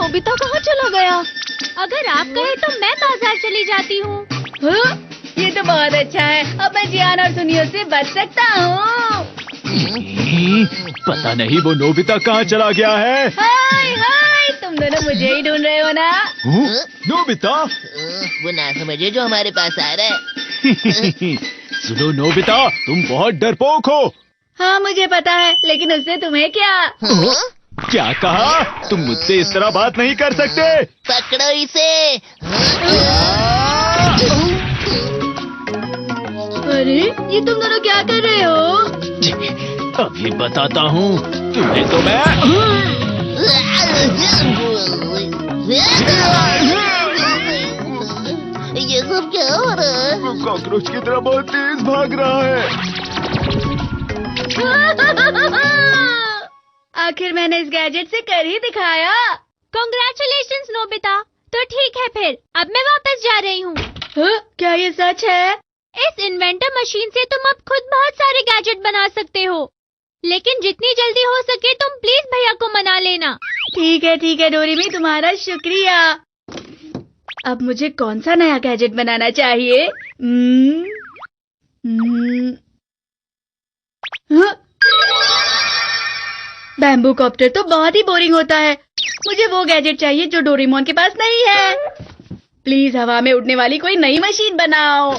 Nobita कहाँ चला गया? अगर आप कहे तो मैं बाजार चली जाती हूँ। हाँ? ये तो बहुत अच्छा है। अब मैं जियान और सुनियो से बच सकता हूँ। पता नहीं वो नोबिता कहाँ चला गया है। हाय हाय, तुम दोनों मुझे ही ढूंढ रहे हो ना? नोबिता वो ना समझे जो हमारे पास आ रहा है। सुनो नोबिता, तुम बहुत डरपोक हो। हाँ मुझे पता है, लेकिन उससे तुम्हें क्या? क्या कहा? तुम मुझसे इस तरह बात नहीं कर सकते। पकड़ो इसे। अरे ये तुम दोनों क्या कर रहे हो? अभी बताता हूँ तुम्हें तो मैं। ये सब क्या हो रहा है? वो कॉकरोच की तरह बहुत तेज भाग रहा है। आखिर मैंने इस गैजेट से कर ही दिखाया। Congratulations Nobita. तो ठीक है फिर, अब मैं वापस जा रही हूँ। क्या ये सच है? इस इन्वेंटर मशीन से तुम अब खुद बहुत सारे गैजेट बना सकते हो, लेकिन जितनी जल्दी हो सके तुम प्लीज भैया को मना लेना। ठीक है डोरेमी, तुम्हारा शुक्रिया। अब मुझे कौन सा नया गैजेट बनाना चाहिए? बैम्बू कॉप्टर तो बहुत ही बोरिंग होता है। मुझे वो गैजेट चाहिए जो डोरेमोन के पास नहीं है। प्लीज हवा में उड़ने वाली कोई नई मशीन बनाओ।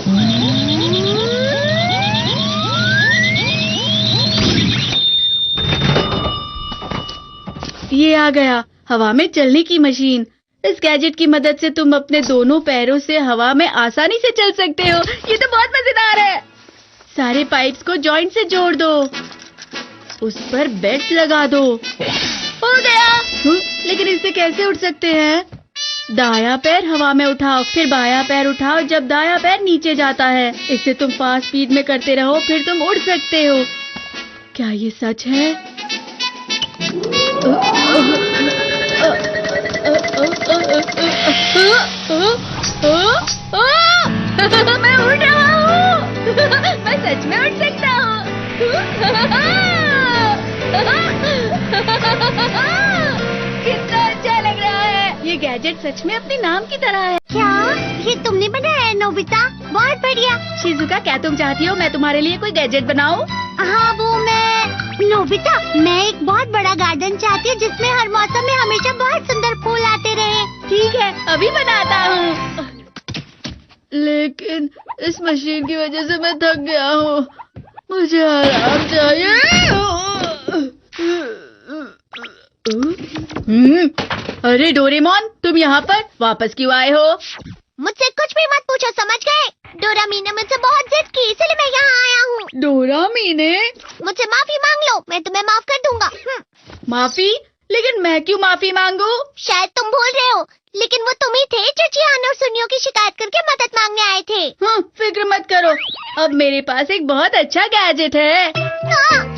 ये आ गया, हवा में चलने की मशीन। इस गैजेट की मदद से तुम अपने दोनों पैरों से हवा में आसानी से चल सकते हो। ये तो बहुत मजेदार है। सारे पाइप्स को जॉइंट से जोड़ दो, उस पर बेल्ट लगा दो। हो गया। लेकिन इससे कैसे उड़ सकते हैं? दायां पैर हवा में उठाओ, फिर बायां पैर उठाओ जब दायां पैर नीचे जाता है। इससे तुम फास्ट स्पीड में करते रहो, फिर तुम उड़ सकते हो। क्या ये सच है? मैं उड़ रहा हूँ। मैं सच में उड़ सकता हूँ। कितना अच्छा लग रहा है। ये गैजेट सच में अपने नाम की तरह है। क्या ये तुमने बनाया है नोबिता? बहुत बढ़िया। शिजुका, क्या तुम चाहती हो मैं तुम्हारे लिए कोई गैजेट बनाऊं? हाँ वो नोबिता, मैं एक बहुत बड़ा गार्डन चाहती हूँ जिसमें हर मौसम में हमेशा बहुत सुंदर फूल आते रहे। ठीक है, अभी बनाता हूँ। लेकिन इस मशीन की वजह से मैं थक गया हूँ। मुझे आराम चाहिए। अरे डोरेमोन, तुम यहाँ पर वापस क्यों आए हो? मुझसे कुछ भी मत पूछो, समझ गए? डोरामी ने मुझसे बहुत जिद की, इसलिए मैं यहाँ आया हूँ। डोरामी ने? मुझसे माफी मांग लो, मैं तुम्हें माफ कर दूंगा। माफी? लेकिन मैं क्यों माफी मांगू? शायद तुम भूल रहे हो, लेकिन वो तुम ही थे जो जियान और सुनियो की शिकायत करके मदद मांगने आए थे। फिक्र मत करो, अब मेरे पास एक बहुत अच्छा गैजेट है।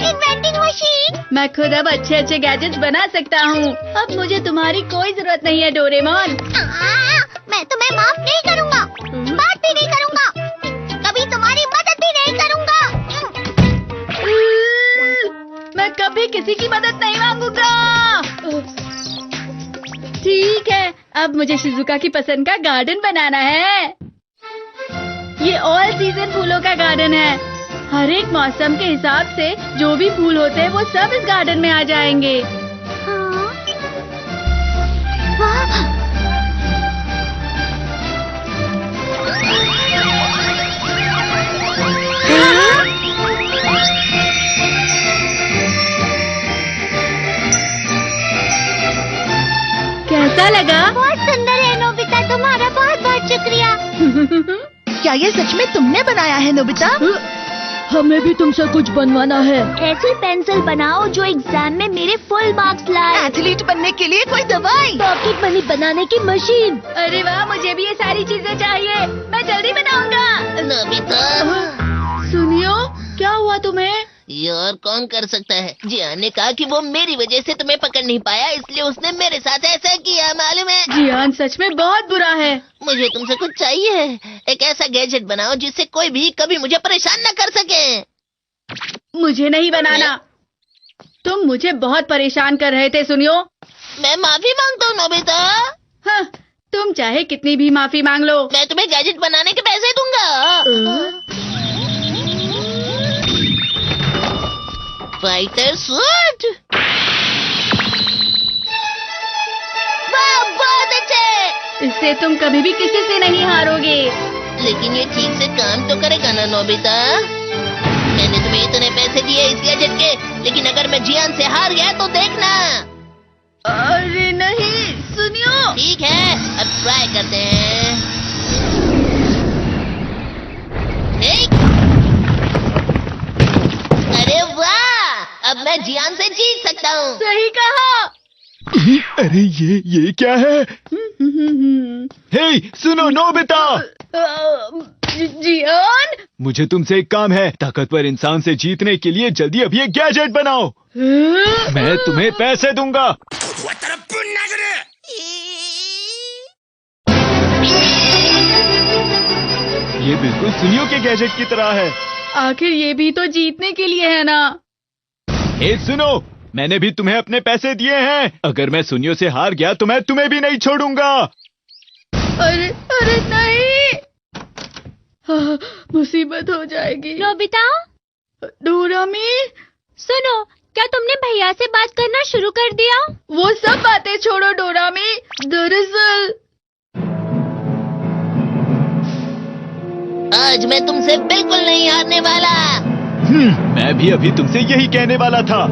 Inventing machine. मैं खुद अब अच्छे अच्छे गैजेट्स बना सकता हूँ। अब मुझे तुम्हारी कोई जरूरत नहीं है डोरेमोन। मैं तुम्हें माफ नहीं करूँगा, बात भी नहीं करूँगा, कभी तुम्हारी मदद भी नहीं करूँगा। मैं कभी किसी की मदद नहीं मांगूंगा। ठीक है, अब मुझे शिजुका की पसंद का गार्डन बनाना है। ये ऑल सीजन फूलों का गार्डन है। हर एक मौसम के हिसाब से जो भी फूल होते हैं वो सब इस गार्डन में आ जाएंगे। कैसा लगा? बहुत सुंदर है नोबिता, तुम्हारा बहुत बहुत शुक्रिया। क्या ये सच में तुमने बनाया है नोबिता? हमें भी तुमसे कुछ बनवाना है। ऐसी पेंसिल बनाओ जो एग्जाम में मेरे फुल मार्क्स लाए। एथलीट बनने के लिए कोई दवाई। पॉकेट मनी बनाने की मशीन। अरे वाह, मुझे भी ये सारी चीजें चाहिए। मैं जल्दी बनाऊंगा। नोबिता, सुनियो, क्या हुआ तुम्हें? ये और कौन कर सकता है? जियान ने कहा कि वो मेरी वजह से तुम्हें पकड़ नहीं पाया, इसलिए उसने मेरे साथ ऐसा किया, मालूम है? जियान सच में बहुत बुरा है। मुझे तुमसे कुछ चाहिए। एक ऐसा गैजेट बनाओ जिससे कोई भी कभी मुझे परेशान न कर सके। मुझे नहीं बनाना। तुम मुझे बहुत परेशान कर रहे थे सुनियो। मैं माफी मांगता हूँ नोबिता। हाँ, तुम चाहे कितनी भी माफी मांग लो। मैं तुम्हें गैजेट बनाने के पैसे दूंगा। फाइटर सूट, वाह बहुत अच्छे। इससे तुम कभी भी किसी से नहीं हारोगे। लेकिन ये ठीक से काम तो करेगा ना नोबिता? मैंने तुम्हें इतने पैसे दिए इस गैजेट के, लेकिन अगर मैं जियान से हार गया तो देखना। अरे नहीं, सुनियो। ठीक है, अब ट्राई करते हैं। एक। अरे वाह, अब मैं जियान से जीत सकता हूँ। सही कहा। अरे ये क्या है? हे, सुनो नोबिता। जियान, मुझे तुमसे एक काम है। ताकतवर इंसान से जीतने के लिए जल्दी अब ये गैजेट बनाओ। मैं तुम्हें पैसे दूंगा। ये बिल्कुल सुनियो के गैजेट की तरह है। आखिर ये भी तो जीतने के लिए है ना। हे सुनो, मैंने भी तुम्हें अपने पैसे दिए हैं। अगर मैं सुनियो से हार गया तो मैं तुम्हें भी नहीं छोड़ूंगा। अरे अरे नहीं, हाँ, मुसीबत हो जाएगी। नोबिता, डोरामी, सुनो, क्या तुमने भैया से बात करना शुरू कर दिया? वो सब बातें छोड़ो डोरामी। दरअसल आज मैं तुमसे बिल्कुल नहीं हारने वाला। मैं भी अभी तुमसे यही कहने वाला था।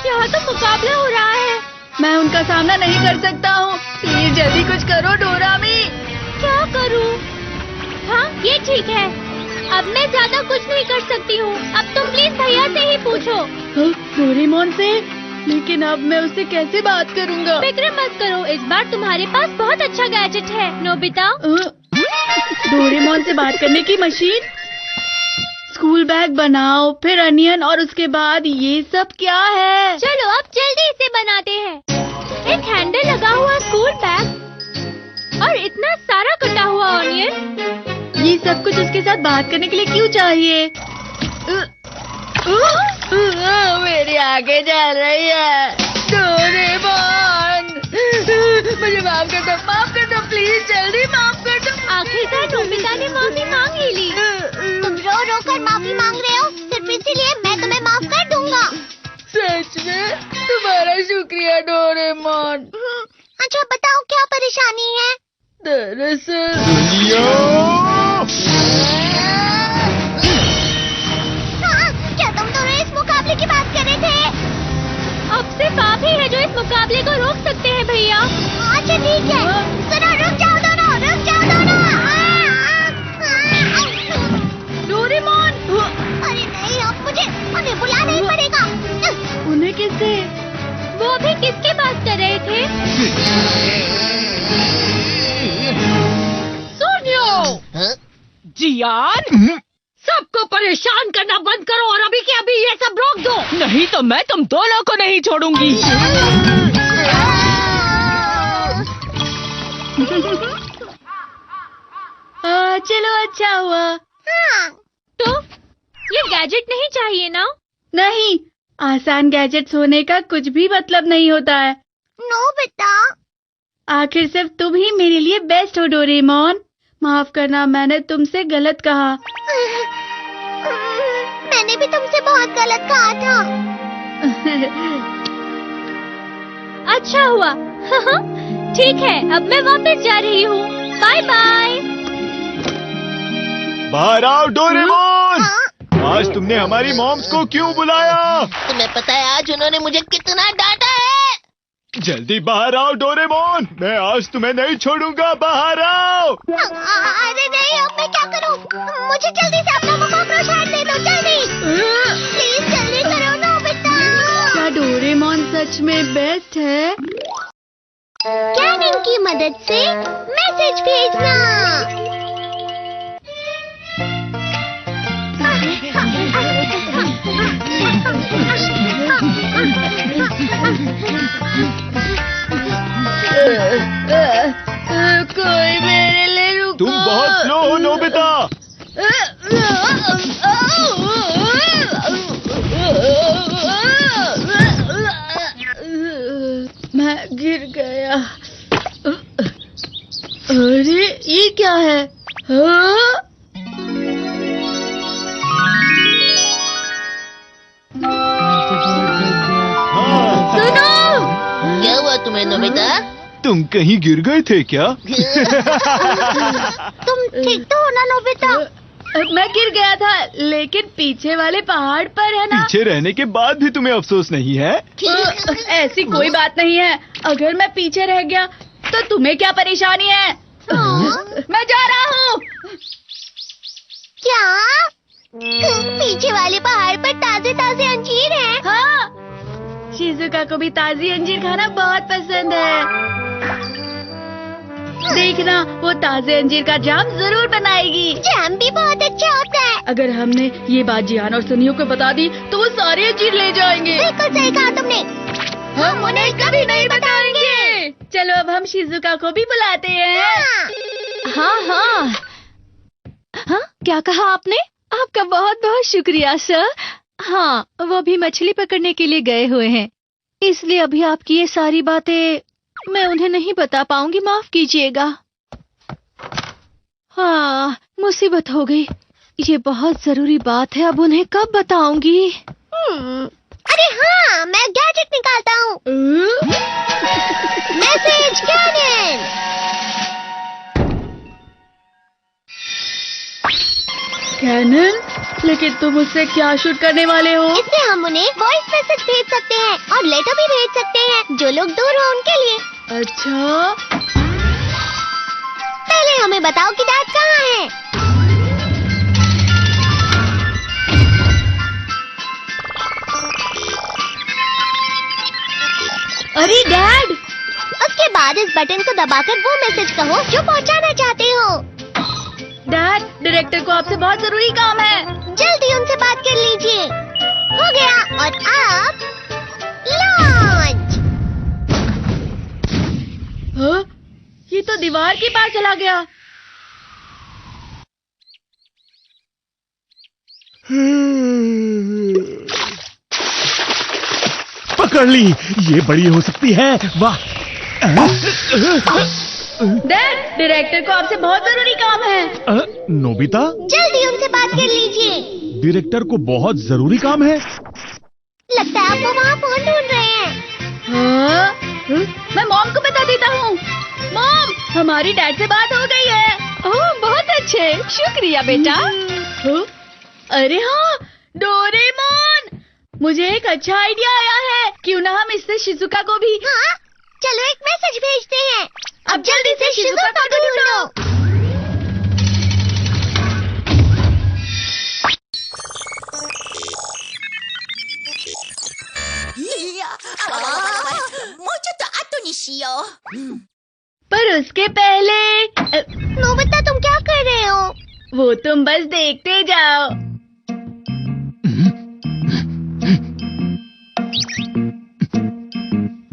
यहाँ तो मुकाबला हो रहा है। मैं उनका सामना नहीं कर सकता हूँ। प्लीज जल्दी कुछ करो डोरामी। क्या करूँ? हाँ, ये ठीक है। अब मैं ज्यादा कुछ नहीं कर सकती हूँ। अब तुम प्लीज भैया से ही पूछो। हाँ, डोरेमोन से? लेकिन अब मैं उससे कैसे बात करूँगा? फिक्र मत करो, इस बार तुम्हारे पास बहुत अच्छा गैजेट है नोबिता। डोरेमोन से बात करने की मशीन? स्कूल बैग बनाओ, फिर अनियन, और उसके बाद ये सब क्या है? चलो अब जल्दी इसे बनाते हैं। एक हैंडल लगा हुआ स्कूल बैग और इतना सारा कटा हुआ ऑनियन। ये सब कुछ उसके साथ बात करने के लिए क्यों चाहिए? मेरी आगे जल रही है। डोरेमोन, मुझे माफ कर दो प्लीज, जल्दी माफ कर दो। आखिरकार नोबिता ने माफी मांग ही ली। तुम रो रो कर माफी मांग रहे हो, सिर्फ इसीलिए मैं तुम्हें माफ कर दूंगा। सच में? तुम्हारा शुक्रिया डोरेमोन। अच्छा बताओ क्या परेशानी है? दरअसल हाँ, क्या तुम दोनों इस मुकाबले की बात कर रहे थे? अब सिर्फ आप ही है जो इस मुकाबले को रोक सकते हैं भैया। अच्छा ठीक है, सुनो, रुक जाओ दोनों, रुक जाओ दोनों। डोरेमोन, अरे नहीं, अब मुझे उन्हें बुलाना ही पड़ेगा। उन्हें किससे? वो अभी किसकी बात कर रहे थे? सुनियो, हाँ? जियान, सबको परेशान करना बंद करो और अभी के अभी ये सब रोक दो, नहीं तो मैं तुम दोनों को नहीं छोड़ूंगी। चलो अच्छा हुआ। हाँ, तो ये गैजेट नहीं चाहिए ना? नहीं, आसान गैजेट्स होने का कुछ भी मतलब नहीं होता है। नोबिता, आखिर सिर्फ तुम ही मेरे लिए बेस्ट हो डोरेमोन। माफ करना, मैंने तुमसे गलत कहा। मैंने भी तुमसे बहुत गलत कहा था। अच्छा हुआ। ठीक है, अब मैं वापस जा रही हूँ। Bye bye. बाहर आओ डोरेमोन। हाँ? आज तुमने हमारी मॉम्स को क्यों बुलाया? तुम्हें पता है आज उन्होंने मुझे कितना डांटा है? जल्दी बाहर आओ डोरेमोन, मैं आज तुम्हें नहीं छोड़ूंगा। बाहर आओ। अरे नहीं, अब मैं क्या करूं? मुझे जल्दी से अपना मुकाबला शायद दे दो, जल्दी। प्लीज जल्दी करो नोबिता। क्या डोरेमोन सच में बेस्ट है? कैनिंग की मदद से मैसेज भेजना। कोई मेरे लिए रुको। तुम बहुत स्लो हो नोबिता। मैं गिर गया। अरे ये क्या है? हाँ? सुनो! क्या हुआ तुम्हें नोबिता? तुम कहीं गिर गए थे क्या? तुम ठीक तो हो ना नोबिता? मैं गिर गया था, लेकिन पीछे वाले पहाड़ पर है ना। पीछे रहने के बाद भी तुम्हें अफसोस नहीं है? ऐसी कोई बात नहीं है। अगर मैं पीछे रह गया तो तुम्हें क्या परेशानी है? मैं जा रहा हूँ। क्या? पीछे वाले पहाड़ पर ताजे ताजे अंजीर हैं। हाँ, शिजुका को भी ताजी अंजीर खाना बहुत पसंद है। देखना, वो ताजे अंजीर का जाम जरूर बनाएगी। जैम भी बहुत अच्छा होता है। अगर हमने ये बात जियान और सनियो को बता दी तो वो सारे अंजीर ले जाएंगे। बिल्कुल सही कहा तुमने। हम उन्हें कभी नहीं बताएंगे। चलो अब हम शिजुका को भी बुलाते हैं। हाँ। हाँ। हाँ, क्या कहा आपने? आपका बहुत बहुत शुक्रिया सर। हाँ, वो भी मछली पकड़ने के लिए गए हुए हैं, इसलिए अभी आपकी ये सारी बातें मैं उन्हें नहीं बता पाऊंगी, माफ कीजिएगा। हाँ, मुसीबत हो गई। ये बहुत जरूरी बात है, अब उन्हें कब बताऊंगी? अरे हाँ, मैं गैजेट निकालता हूँ। Message cannon. कैनन? लेकिन तुम उससे क्या शूट करने वाले हो? इससे हम उन्हें वॉइस मैसेज भेज सकते हैं और लेटर भी भेज सकते हैं, जो लोग दूर हो उनके लिए। अच्छा, पहले हमें बताओ कि डैड कहाँ है? अरे डैड! उसके बाद इस बटन को दबाकर वो मैसेज कहो जो पहुंचाना चाहते हो। डैड, डायरेक्टर को आपसे बहुत जरूरी काम है। जल्दी उनसे बात कर लीजिए। हो गया, और अब लॉन्च। हाँ? ये तो दीवार के पार चला गया। पकड़ ली। ये बड़ी हो सकती है। वाह। डैड, डायरेक्टर को आपसे बहुत जरूरी काम है। नोबिता, जल्दी उनसे बात कर लीजिए। डायरेक्टर को बहुत जरूरी काम है। लगता है आप वो वहाँ फोन ढूंढ रहे हैं। हाँ? मैं मॉम को बता देता हूँ। मॉम, हमारी डैड से बात हो गई है। ओह, बहुत अच्छे, शुक्रिया बेटा। हाँ? अरे हाँ, डोरेमोन! मुझे एक अच्छा आइडिया आया है। क्यों ना हम इससे शिजुका को भी। हाँ, चलो एक मैसेज भेजते हैं। अब जल्दी से शिजुका को ढूंढो। पर उसके पहले नोबिता, तुम क्या कर रहे हो? वो तुम बस देखते जाओ।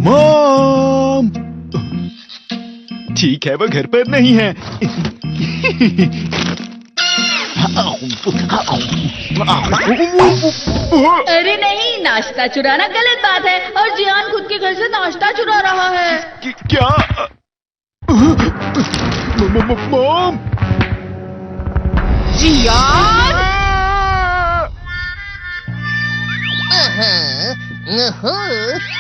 मॉम! ठीक है, वो घर पर नहीं है। अरे नहीं, नाश्ता चुराना गलत बात है और जियान खुद के घर से नाश्ता चुरा रहा है। क्या? मॉम! जियान!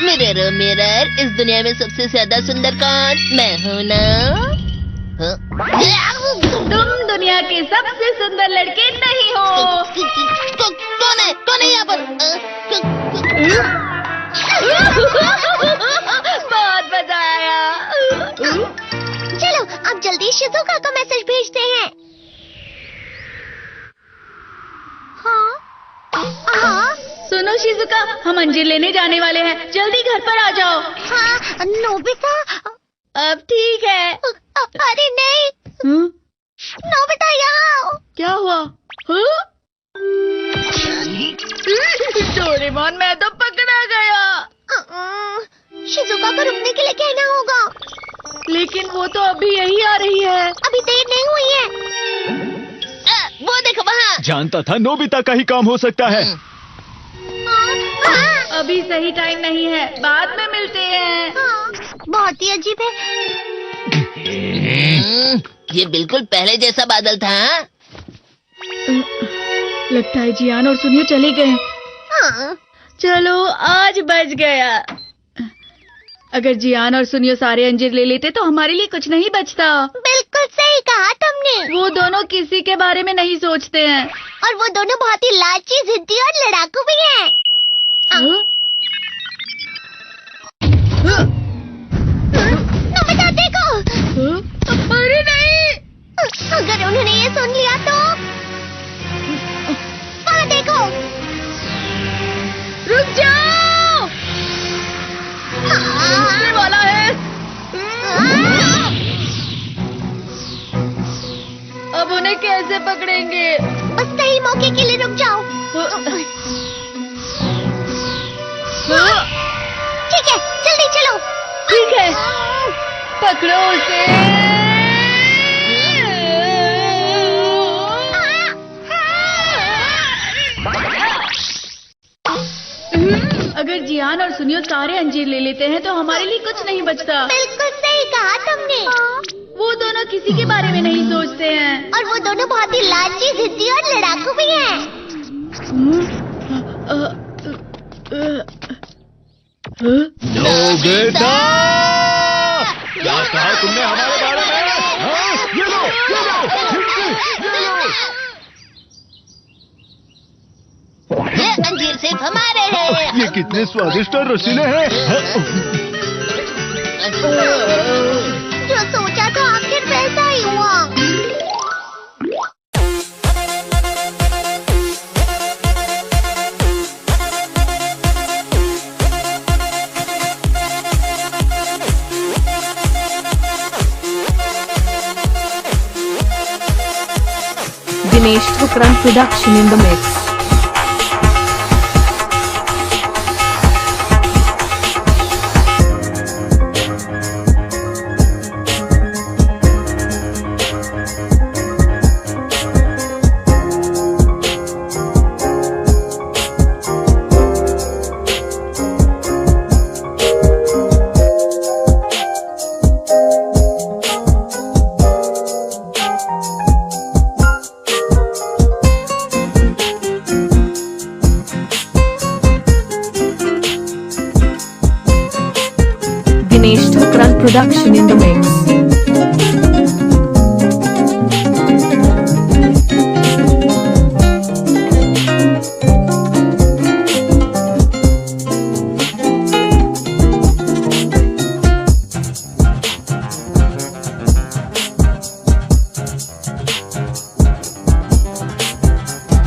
मिरर मिरर, इस दुनिया में सबसे ज्यादा सुंदर कौन? मैं हूँ ना। तुम दुनिया के सबसे सुंदर लड़के नहीं हो। कौन है? कौन है यहाँ पर? बहुत मजा आया। चलो अब जल्दी शिजुका को मैसेज भेजते हैं। हाँ, सुनो शिजुका, हम अंजीर लेने जाने वाले हैं। जल्दी घर पर आ जाओ। हाँ, नोबिता। अब ठीक है। अरे नहीं, हाँ? नोबिता यहाँ आओ। क्या हुआ? हाँ? डोरेमोन, मैं तो पकड़ा गया। शिजुका को रुकने के लिए कहना होगा। लेकिन वो तो अभी यही आ रही है। अभी देर नहीं हुई है। जानता था नोबिता का ही काम हो सकता है। अभी सही टाइम नहीं है, बाद में मिलते हैं। बहुत ही अजीब है। ये बिल्कुल पहले जैसा बादल था। हाँ? लगता है जियान और सुनियो चले गए। हाँ। चलो आज बच गया। अगर जियान और सुनियो सारे अंजीर ले लेते तो हमारे लिए कुछ नहीं बचता। बिल्कुल सही कहा तुमने। वो दोनों किसी के बारे में नहीं सोचते हैं। और वो दोनों बहुत ही लालची, जिद्दी और लड़ाकू भी हैं। नोबिता देखो। अरे नहीं! अगर उन्होंने ये सुन लिया तो वहाँ देखो। रुक जाओ! रुकने वाला है। अब उन्हें कैसे पकड़ेंगे? बस सही मौके के लिए रुक जाओ। ठीक है, जल्दी चलो। ठीक है, पकड़ो उसे। अगर जियान और सुनियो सारे अंजीर ले लेते हैं तो हमारे लिए कुछ नहीं बचता। बिल्कुल सही कहा तुमने। वो दोनों किसी के बारे में नहीं सोचते हैं। और वो दोनों बहुत ही लालची, जिद्दी और लड़ाकू भी हैं। नोबिता! क्या कहा तुमने हमारे बारे में? हाँ? ये लो, ये लो, ये लो। ये अंजीर सिर्फ हमारे हैं। ये कितने स्वादिष्ट और रसीले हैं। जो सोचा था आखिर वैसा ही हुआ। Dinesh Thukran production in the mix. Dinesh Thukran production in the mix.